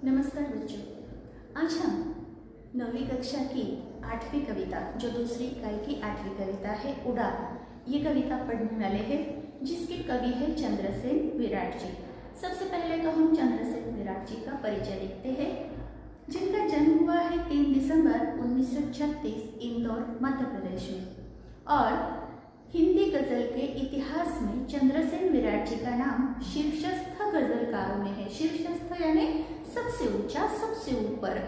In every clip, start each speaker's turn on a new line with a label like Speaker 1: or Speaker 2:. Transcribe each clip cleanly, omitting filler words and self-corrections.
Speaker 1: नमस्कार बच्चों, आज हम 9वीं कक्षा की 8वीं कविता जो दूसरी इकाई की 8वीं कविता है उड़ान, ये कविता पढ़ने वाले हैं जिसके कवि है चंद्रसेन विराट जी। सबसे पहले तो हम चंद्रसेन विराट जी का परिचय लिखते हैं, जिनका जन्म हुआ है 3 दिसंबर 1936 इंदौर मध्य प्रदेश में। और हिंदी गजल के इतिहास में चंद्रसेन विराट जी का नाम शीर्षस्थ गजलकारों में है। शीर्षस्थ यानी सबसे ऊंचा, सबसे ऊपर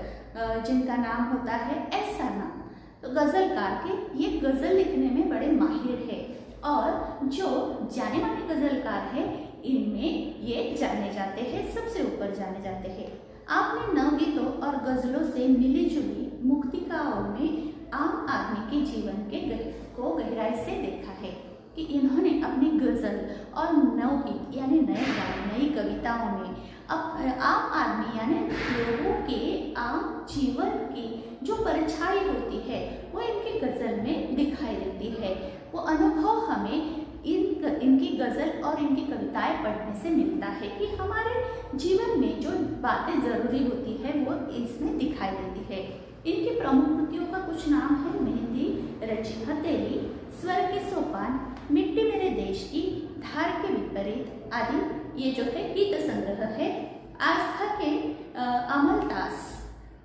Speaker 1: जिनका नाम होता है, ऐसा नाम। तो गजलकार के ये गजल लिखने में बड़े माहिर है और जो जाने माने गजलकार है इनमें ये जाने जाते हैं, सबसे ऊपर जाने जाते हैं। आपने नवगीतों और गजलों से मिली जुली मुक्तिकाओं में आम आदमी के जीवन को गहराई से देखा है कि इन्होंने अपनी गजल और नवगीत यानी नए गाने, नई कविताओं में आम आदमी यानी लोगों के आम जीवन की जो परछाई होती है वो इनकी गजल में दिखाई देती है। वो अनुभव हमें इनकी गजल और इनकी कविताएं पढ़ने से मिलता है कि हमारे जीवन में जो बातें जरूरी होती है वो इसमें दिखाई देती है। इनकी प्रमुख कृतियों का कुछ नाम है मेहंदी, रची हथेली, स्वर के सोपान, मिट्टी मेरे देश की, धार के विपरीत आदि ये जो है गीत संग्रह है। आस्था के अमलतास,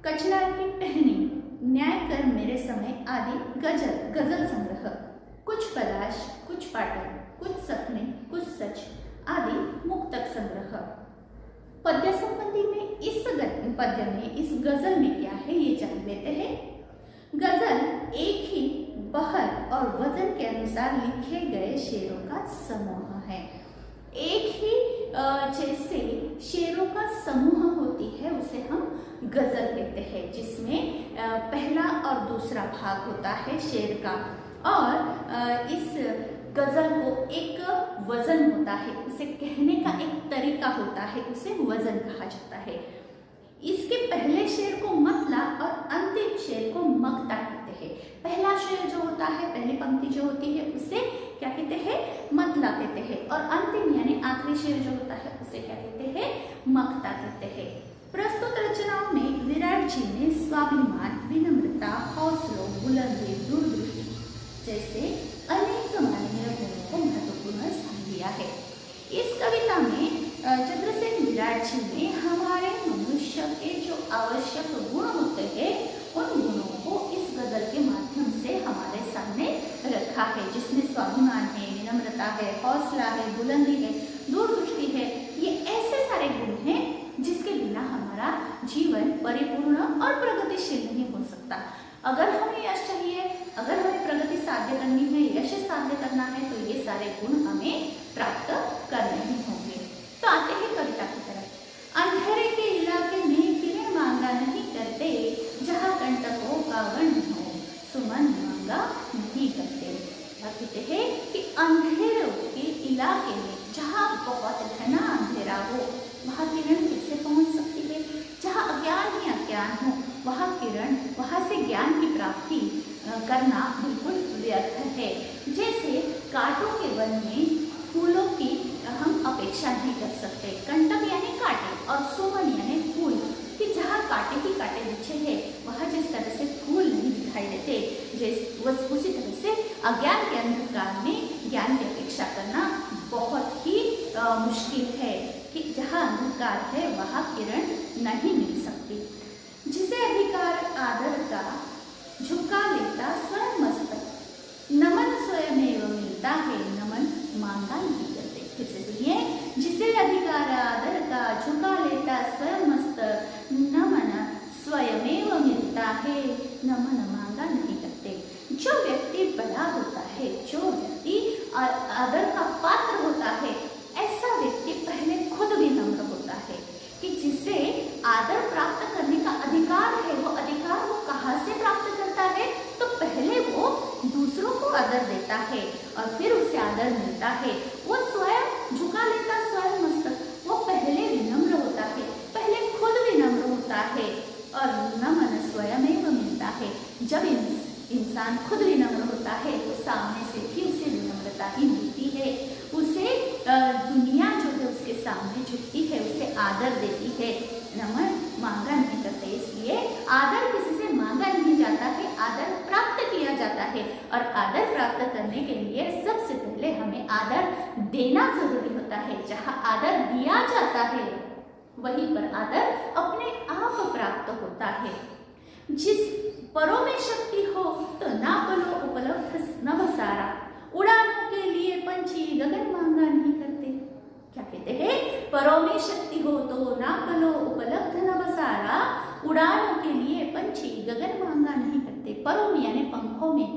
Speaker 1: कचनार की टहनी, न्याय कर मेरे समय आदि गजल संग्रह, कुछ पलाश, कुछ पाटन, कुछ सपने, कुछ सच आदि मुक्तक संग्रह। पद्य संबंधी में पद्य में इस गजल में क्या है ये जान लेते हैं। गजल एक ही बहर और वजन के अनुसार लिखे गए शेरों का समूह है। एक ही जैसे शेरों का समूह होती है उसे हम गजल कहते हैं, जिसमें पहला और दूसरा भाग होता है शेर का और इस गजल को एक वजन होता है, उसे कहने का एक तरीका होता है, उसे वजन कहा जाता है। इसके पहले शेर को मतला और अंतिम शेर को मक्ता कहते हैं। पहला शेर जो होता है, पहली पंक्ति जो होती है उसे क्या कहते हैं, मतला कहते हैं और अंतिम यानी आखिरी शेर जो होता है उसे क्या कहते हैं, मक्ता कहते हैं। प्रस्तुत रचनाओं में विराट जी ने स्वाभिमान, विनम्रता, हौसलों, बुलंदी, दूरदृष्टि जैसे अनेक माननीय गुणों को महत्वपूर्ण स्थान दिया है। इस कविता में चंद्रसेन विराट जी ने हमारे मनुष्य के जो आवश्यक गुण होते हैं उन गुणों को इस गजल के माध्यम से हमारे सामने रखा है, जिसमें स्वाभिमान है, विनम्रता है, हौसला है, बुलंदी है, दूरदृष्टि है। ये ऐसे सारे गुण हैं जिसके बिना हमारा जीवन परिपूर्ण और प्रगतिशील नहीं हो सकता। अगर हमें यश चाहिए, अगर हमें प्रगति साध्य करनी है, यश साध्य करना है, तो ये सारे गुण हमें प्राप्त करने ही होंगे। तो आते हैं कविता की तरफ। अंधेरे के इलाके में किरण मांगा नहीं करते, जहाँ कंटकों का वर्ण हो, सुमन मांगा नहीं करते। कहते हैं कि अंधेरे के इलाके में जहाँ बहुत घना अंधेरा हो वहाँ किरण कैसे पहुँच सकती है। जहाँ अज्ञान ही अज्ञान हो वहाँ से ज्ञान की प्राप्ति करना बिल्कुल व्यर्थ है। जैसे कांटों के वन में फूलों की हम अपेक्षा नहीं कर सकते। कंटक यानी कांटे और सुमन यानी फूल, कि जहाँ कांटे ही कांटे बिछे हैं वहाँ जिस तरह से फूल नहीं दिखाई देते, उसी तरह से अज्ञान के अंधकार में ज्ञान की अपेक्षा करना बहुत ही मुश्किल है कि जहाँ अंधकार है वहाँ किरण नहीं मिल सकती। जिसे अधिकार आदर का झुका लेता स्वयं मस्तक, नमन स्वयमेव मिलता है, नमन मांगा नहीं करते। फिर से सुनिए, जिसे अधिकार आदर का झुका लेता स्वयं मस्तक, नमन स्वयमेव मिलता है, नमन मांगा नहीं करते। जो व्यक्ति बड़ा होता है, जो व्यक्ति आदर का पात्र होता है, ऐसा व्यक्ति पहले खुद विनम्र होता है कि जिसे आदर प्राप्त करने का अधिकार है, वो अधिकार वो कहाँ से प्राप्त करता है, तो पहले वो दूसरों को आदर देता है और फिर उसे आदर मिलता है। वो स्वयं झुका लेता स्वयं मस्तक, वो पहले विनम्र होता है, पहले खुद विनम्र होता है और नमन स्वयमेव मिलता है। जब इंसान खुद विनम्र होता है तो सामने से भी उसे विनम्रता ही मिलती है। उसे दुनिया जो है उसके उसके सामने झुकती है, उसे आदर देती है, नमन मांगा नहीं करते। इसलिए आदर किसी से मांगा नहीं जाता है, आदर प्राप्त किया जाता है। और आदर प्राप्त करने के लिए सबसे पहले हमें आदर देना जरूरी होता है। जहाँ आदर दिया जाता है वहीं पर आदर अपने आप प्राप्त होता है। जिस परों में शक्ति हो तो ना बलो उपलब्ध नभ सारा, उड़ानों के लिए पंछी गगन मांगा नहीं करते। क्या कहते हैं? परों में शक्ति हो तो ना बलो उपलब्ध नभ सारा, उड़ानों के लिए पंछी गगन मांगा नहीं करते। परों में यानी पंखों में,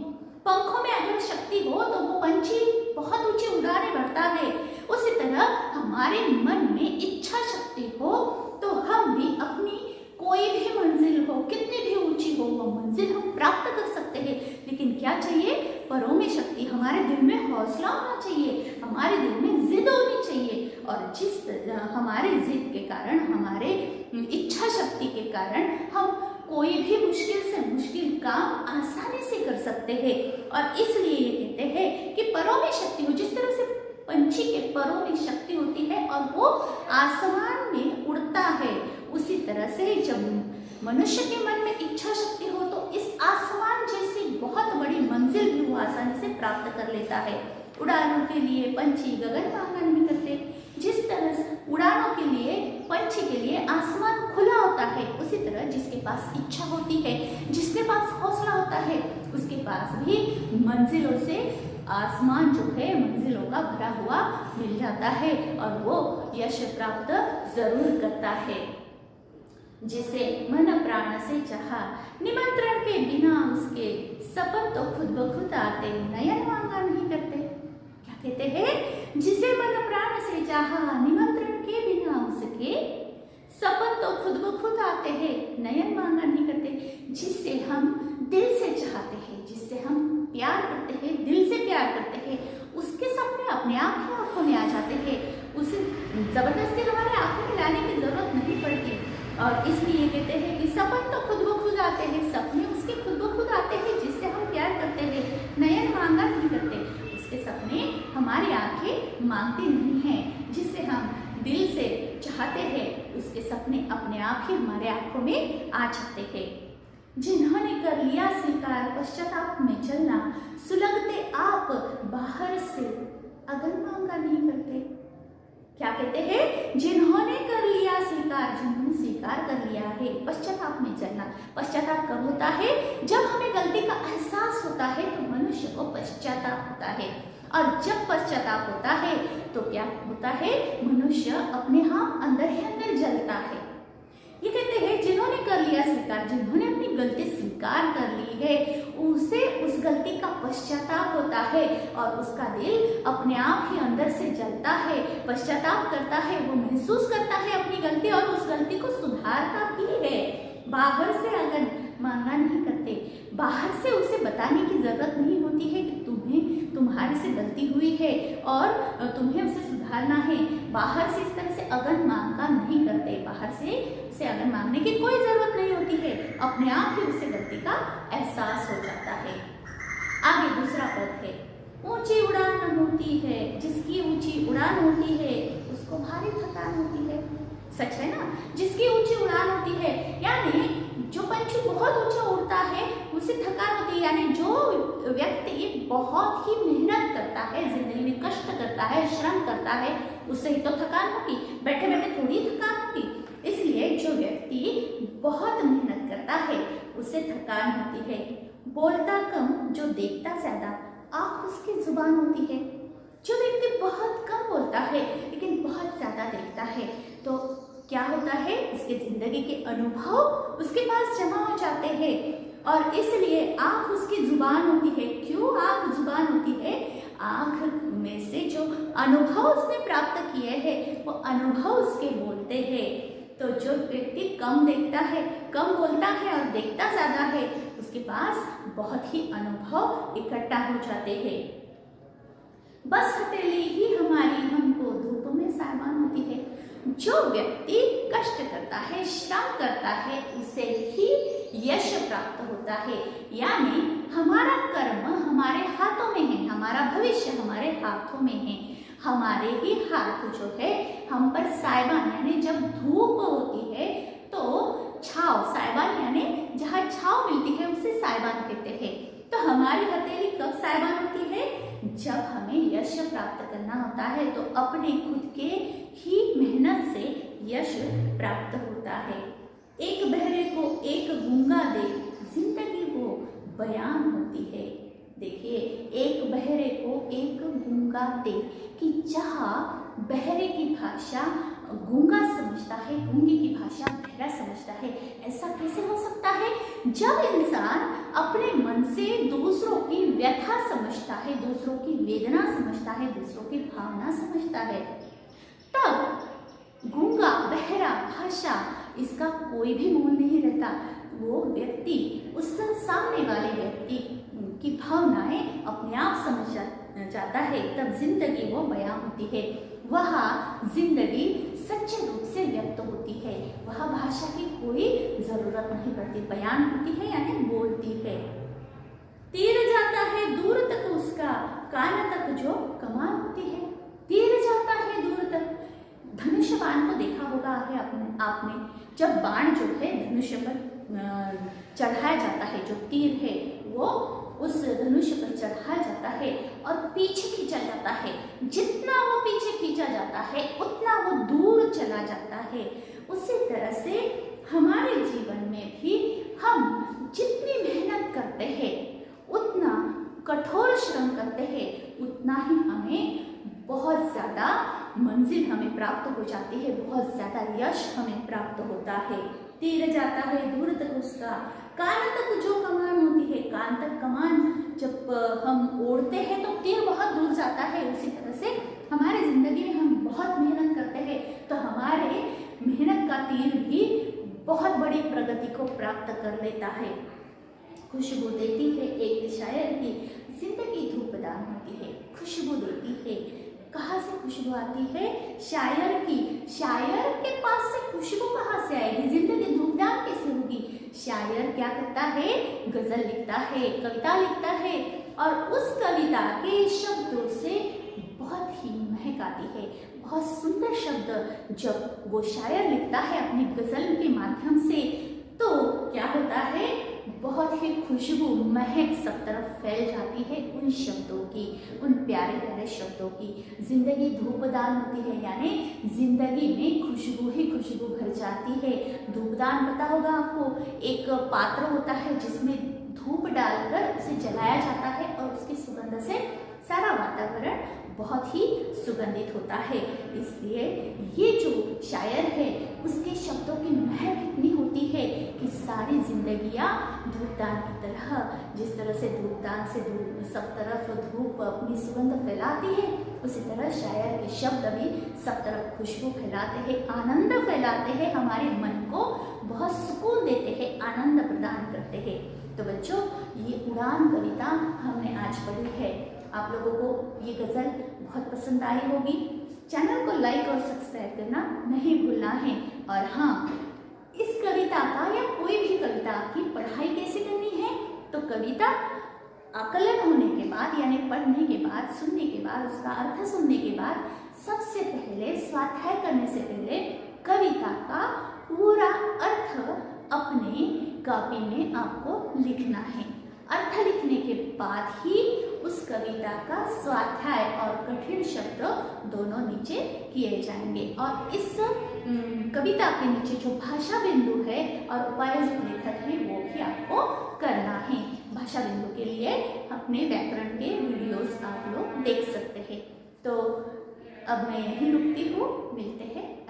Speaker 1: पंखों में अगर शक्ति हो तो वो पंछी बहुत ऊंची उड़ाने भरता है। उसी तरह हमारे मन में इच्छा शक्ति हो तो हम भी अपनी कोई भी मंजिल हो, कितनी भी ऊंची हो, वो मंजिल हम प्राप्त कर सकते हैं। लेकिन क्या चाहिए? परों में शक्ति, हमारे दिल में हौसला होना चाहिए, हमारे दिल में जिद होनी चाहिए। और जिस हमारे जिद के कारण, हमारे इच्छा शक्ति के कारण हम कोई भी मुश्किल से मुश्किल काम आसानी से कर सकते हैं। और इसलिए ये कहते हैं कि परों में शक्ति हो। जिस तरह से पंछी के परों में शक्ति होती है और वो आसमान में उड़ता है, उसी तरह से जब मनुष्य के मन में इच्छा शक्ति हो तो इस आसमान जैसी बहुत बड़ी मंजिल भी वो आसानी से प्राप्त कर लेता है। उड़ानों के लिए पंछी गगन मांगा नहीं करते। जिस तरह से उड़ानों के लिए, पंछी के लिए आसमान खुला होता है, उसी तरह जिसके पास इच्छा होती है, जिसके पास हौसला होता है, उसके पास भी मंजिलों से आसमान जो है मंजिलों का भरा हुआ मिल जाता है और वो यश प्राप्त जरूर करता है। जिसे मन प्राण से चाहा, निमंत्रण के बिना उसके सपन तो खुद ब खुद आते, नयन मांगा नहीं करते। क्या कहते हैं? जिसे मन प्राण से चाहा, निमंत्रण के बिना उसके सपन तो खुद ब खुद आते हैं, नयन मांगा नहीं करते। जिससे हम दिल से चाहते हैं, जिससे हम प्यार करते हैं, दिल से प्यार करते हैं, उसके सपने अपने आप ही आंखों में आ जाते हैं। उसे जबरदस्ती हमारे आंखों में लाने की जरूरत नहीं पड़ती। और इसलिए कहते हैं कि सपन तो खुद ब खुद आते हैं, सपने उसके खुद ब खुद आते हैं जिससे हम प्यार करते हैं, नयन मांगा नहीं करते। उसके सपने हमारी आंखें मांगती नहीं हैं, जिससे हम दिल से चाहते हैं उसके सपने अपने आप ही हमारे आंखों में आ जाते हैं। जिन्होंने कर लिया स्वीकार पश्चाताप में चलना, सुलगते आप बाहर से अगर मांगा नहीं करते। क्या कहते हैं? जिन्होंने कर लिया स्वीकार, जिन्होंने स्वीकार कर लिया है पश्चाताप में चलना। पश्चाताप कब होता है? जब हमें गलती का एहसास होता है तो मनुष्य को पश्चाताप होता है। और जब पश्चाताप होता है तो क्या होता है? मनुष्य अपने आप अंदर ही अंदर जलता है। ये कहते हैं जिन्होंने कर लिया स्वीकार, जिन्होंने अपनी गलती स्वीकार कर ली है, उसे उस गलती का पश्चाताप होता है और उसका दिल अपने आप ही अंदर से जलता है, पश्चाताप करता है, वो महसूस करता है अपनी गलती और उस गलती को सुधारता भी है। बाहर से अगर मांगा नहीं करते, बाहर से उसे बताने की जरूरत नहीं होती है कि तुम्हारे से गलती हुई है और तुम्हें उसे सुधारना है। बाहर से इस तरह से अगर मांगा नहीं करते, बाहर से अगर मांगने की कोई जरूरत नहीं होती है, अपने आप ही उसे गलती का एहसास हो जाता है। आगे दूसरा पद है, ऊंची उड़ान होती है, जिसकी ऊंची उड़ान होती है उसको भारी थकान होती है। सच है ना? जिसकी ऊंची उड़ान होती है, यानी जो पंछी बहुत ऊंचा उड़ता है उसे थकान होती है। यानी जो व्यक्ति बहुत ही मेहनत करता है, जिंदगी में कष्ट करता है, श्रम करता है, उससे ही तो थकान होगी, बैठे बैठे थोड़ी थकान होगी। इसलिए जो व्यक्ति बहुत मेहनत करता है उसे थकान होती है। बोलता कम जो देखता ज्यादा, आँख उसकी जुबान होती है। जो व्यक्ति बहुत कम बोलता है लेकिन बहुत ज्यादा देखता है तो क्या होता है? उसके जिंदगी के अनुभव उसके पास जमा हो जाते हैं और इसलिए आँख उसकी जुबान होती है। क्यों आँख जुबान होती है? आँख में से जो अनुभव उसने प्राप्त किए हैं वो अनुभव उसके बोलते हैं। तो जो व्यक्ति कम देखता है, कम बोलता है और देखता ज्यादा है, उसके पास बहुत ही अनुभव इकट्ठा हो जाते हैं। बस हथेली ही हमारी हमको धूप में सामान होती है। जो व्यक्ति कष्ट करता है, श्रम करता है, उसे ही यश प्राप्त होता है। यानी हमारा कर्म हमारे हाथों में है, हमारा भविष्य हमारे हाथों में है। हमारे ही हाथ जो है हम पर साइबान यानी जब धूप होती है तो छाव, साइबान यानी जहाँ छाव मिलती है उसे साइबान कहते हैं। तो हमारी हथेली कब साइबान होती है? जब हमें यश प्राप्त करना होता है तो अपने खुद के ही मेहनत से यश प्राप्त होता है। एक बहरे को एक गूंगा दे, जिंदगी वो बयान होती है। देखिए, एक बहरे को एक गूंगा दे कि जहाँ बहरे की भाषा गूंगा समझता है, गूंगे की भाषा बहरा समझता है। ऐसा कैसे हो सकता है? जब इंसान अपने मन से दूसरों की व्यथा समझता है, दूसरों की वेदना समझता है, दूसरों की भावना समझता है, तब गूंगा बहरा भाषा इसका कोई भी मोल नहीं रहता। वो व्यक्ति उस सामने वाले व्यक्ति की भावनाएं अपने आप समझ जाता है। तब जिंदगी वो बयां होती है, वह जिंदगी सच्चे रूप से व्यक्त होती है। वह भाषा की कोई जरूरत नहीं पड़ती, बयान होती है यानी बोलती है। तीर जाता है दूर तक उसका, कान तक जो कमान होती है। तीर जाता है दूर तक, धनुष बाण को देखा होगा है आपने, जब बाण जो है धनुष पर चढ़ाया जाता है, जो तीर है वो उस धनुष पर चढ़ाया जाता है और पीछे खींचा जाता है। जितना वो पीछे खींचा जाता है उतना वो दूर चला जाता है। उसी तरह से हमारे जीवन में भी हम जितनी मेहनत करते हैं, उतना कठोर श्रम करते हैं, उतना ही हमें बहुत ज़्यादा मंजिल हमें प्राप्त हो जाती है, बहुत ज़्यादा यश हमें प्राप्त होता है। तीर जाता है दूर तक उसका, कान तक जो कमान होती है, कान तक कमान जब हम ओढ़ते हैं तो तीर बहुत दूर जाता है। उसी तरह से हमारे जिंदगी में हम बहुत मेहनत करते हैं तो हमारे मेहनत का तीर भी बहुत बड़ी प्रगति को प्राप्त कर लेता है। खुशबू देती है एक शायर की जिंदगी धूपदान होती है, खुशबू देती है। कहाँ से खुशबू आती है? शायर की। शायर के पास से खुशबू कहाँ से आएगी? जिंदगी धूपदान कैसे होगी? शायर क्या करता है? गजल लिखता है, कविता लिखता है और उस कविता के शब्दों से बहुत ही महक आती है। बहुत सुंदर शब्द जब वो शायर लिखता है अपनी गजल के माध्यम से तो क्या होता है? बहुत ही खुशबू महक सब तरफ फैल जाती है उन शब्दों की, उन प्यारे प्यारे शब्दों की। जिंदगी धूपदान होती है यानी जिंदगी में खुशबू ही खुशबू भर जाती है। धूपदान पता होगा आपको, एक पात्र होता है जिसमें धूप डालकर उसे जलाया जाता है और उसकी सुगंध से सारा वातावरण बहुत ही सुगंधित होता है। इसलिए ये जो शायर है उसके शब्दों की महक इतनी होती है कि सारी जिंदगियां धूपदान की तरह, जिस तरह से धूपदान से सब तरफ धूप अपनी सुगंध फैलाती है, उसी तरह शायर के शब्द भी सब तरफ खुशबू फैलाते हैं, आनंद फैलाते हैं, हमारे मन को बहुत सुकून देते हैं, आनंद प्रदान करते हैं। तो बच्चों, ये उड़ान कविता हमने आज पढ़ी है। आप लोगों को ये गज़ल बहुत पसंद आई होगी। चैनल को लाइक और सब्सक्राइब करना नहीं भूलना है। और हाँ, इस कविता का या कोई भी कविता की पढ़ाई कैसे करनी है? तो कविता आकलन होने के बाद यानी पढ़ने के बाद, सुनने के बाद, उसका अर्थ सुनने के बाद सबसे पहले स्वाध्याय करने से पहले कविता का पूरा अर्थ अपने कॉपी में आपको लिखना है। अर्थ लिखने के बाद ही उस कविता का स्वाध्याय और कठिन शब्द दोनों नीचे किए जाएंगे। और इस कविता के नीचे जो भाषा बिंदु है और उपायोजित लेखक है वो भी आपको करना है। भाषा बिंदु के लिए अपने व्याकरण के वीडियोस आप लोग देख सकते हैं। तो अब मैं यहीं रुकती हूँ, मिलते हैं।